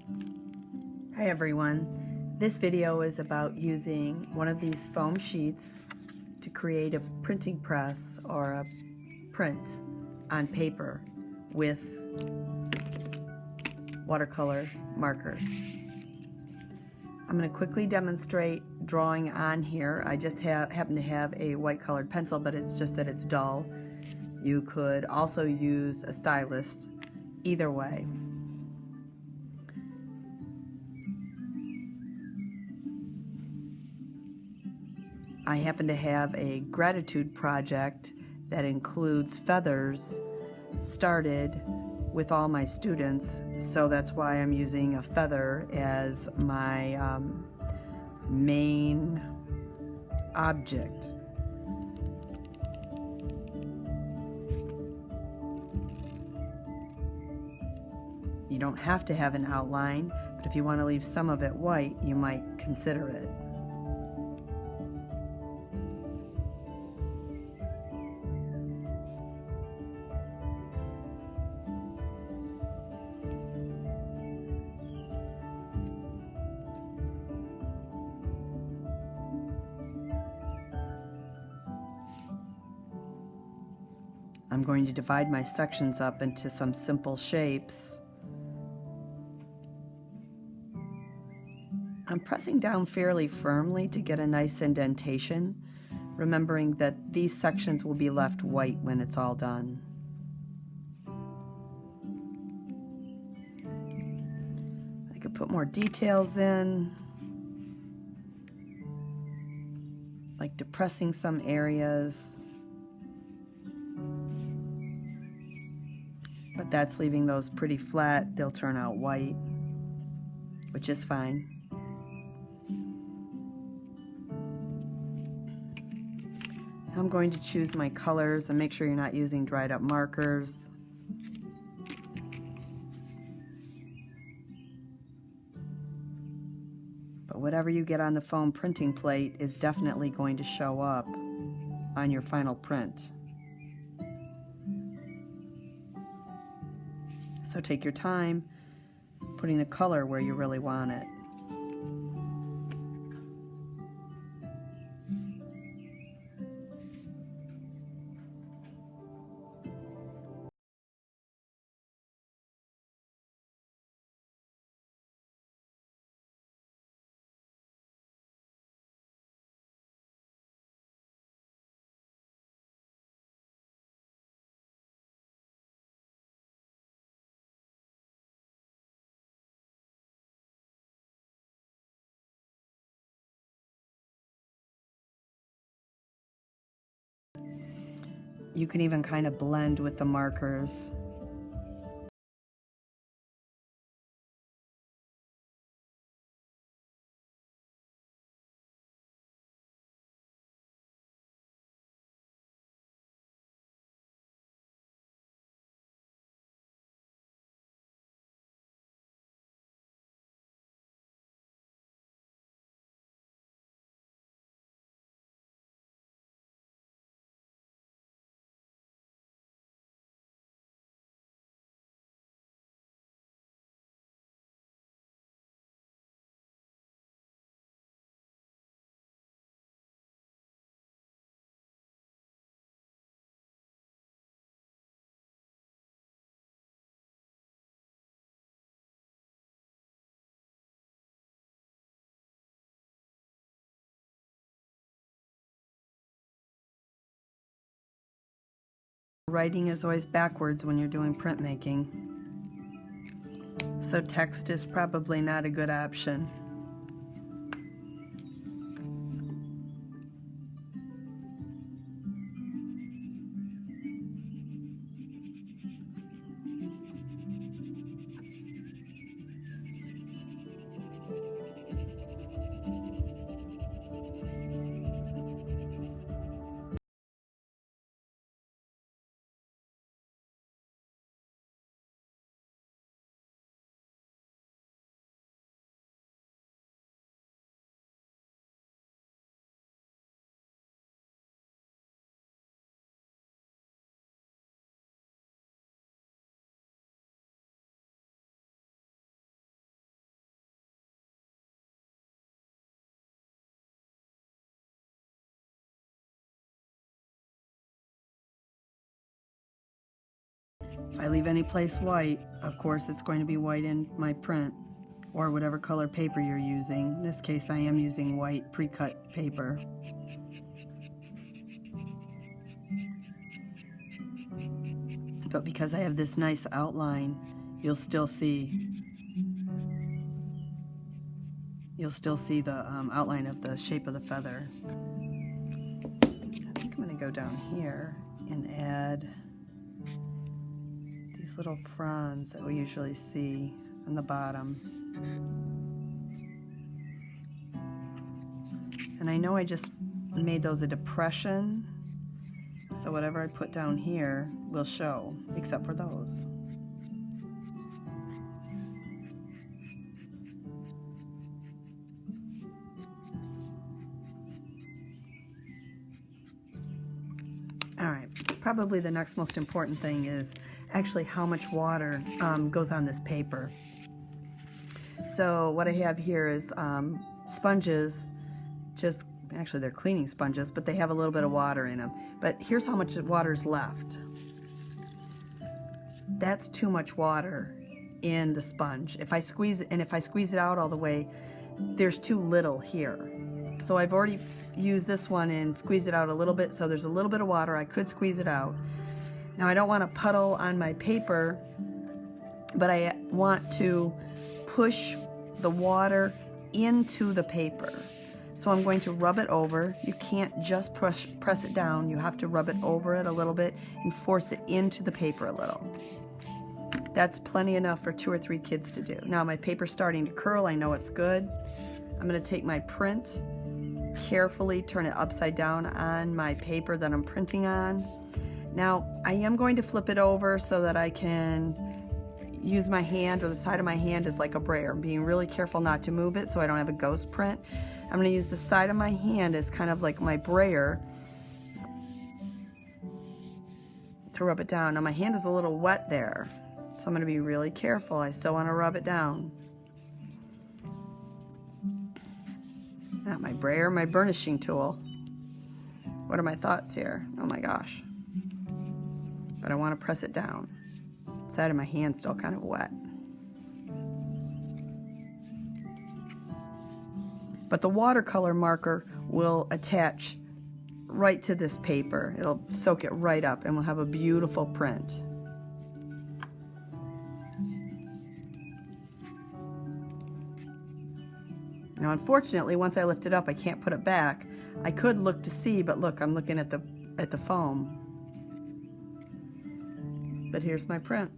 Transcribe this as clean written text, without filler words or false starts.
Hi everyone. This video is about using one of these foam sheets to create a printing press or a print on paper with watercolor markers. I'm going to quickly demonstrate drawing on here. I just happen to have a white colored pencil, but it's just that it's dull. You could also use a stylus, either way. I happen to have a gratitude project that includes feathers started with all my students, so that's why I'm using a feather as my main object. You don't have to have an outline, but if you want to leave some of it white, you might consider it. I'm going to divide my sections up into some simple shapes. I'm pressing down fairly firmly to get a nice indentation, remembering that these sections will be left white when it's all done. I could put more details in, like depressing some areas, but that's leaving those pretty flat. They'll turn out white, which is fine. I'm going to choose my colors and make sure you're not using dried up markers. But whatever you get on the foam printing plate is definitely going to show up on your final print. So take your time putting the color where you really want it. You can even kind of blend with the markers. Writing is always backwards when you're doing printmaking, so text is probably not a good option. If I leave any place white, of course it's going to be white in my print, or whatever color paper you're using. In this case, I am using white pre-cut paper. But because I have this nice outline, you'll still see the outline of the shape of the feather. I think I'm going to go down here and add these little fronds that we usually see on the bottom. And I know I just made those a depression, so whatever I put down here will show, except for those. Alright, probably the next most important thing is actually how much water goes on this paper. So what I have here is sponges, actually they're cleaning sponges, but they have a little bit of water in them. But here's how much water is left. That's too much water in the sponge. If I squeeze it out all the way, there's too little here. So I've already used this one and squeezed it out a little bit, so there's a little bit of water. I could squeeze it out. Now I don't want to puddle on my paper, but I want to push the water into the paper. So I'm going to rub it over. You can't just press it down. You have to rub it over it a little bit and force it into the paper a little. That's plenty enough for 2 or 3 kids to do. Now my paper's starting to curl. I know it's good. I'm going to take my print, carefully turn it upside down on my paper that I'm printing on. Now I am going to flip it over so that I can use my hand, or the side of my hand is like a brayer. I'm being really careful not to move it so I don't have a ghost print. I'm going to use the side of my hand as kind of like my brayer to rub it down. Now my hand is a little wet there, so I'm going to be really careful. I still want to rub it down. Not my brayer, my burnishing tool. What are my thoughts here? Oh my gosh. But I want to press it down. The side of my hand's still kind of wet. But the watercolor marker will attach right to this paper. It'll soak it right up and we'll have a beautiful print. Now unfortunately, once I lift it up, I can't put it back. I could look to see, but look, I'm looking at the foam. But here's my print.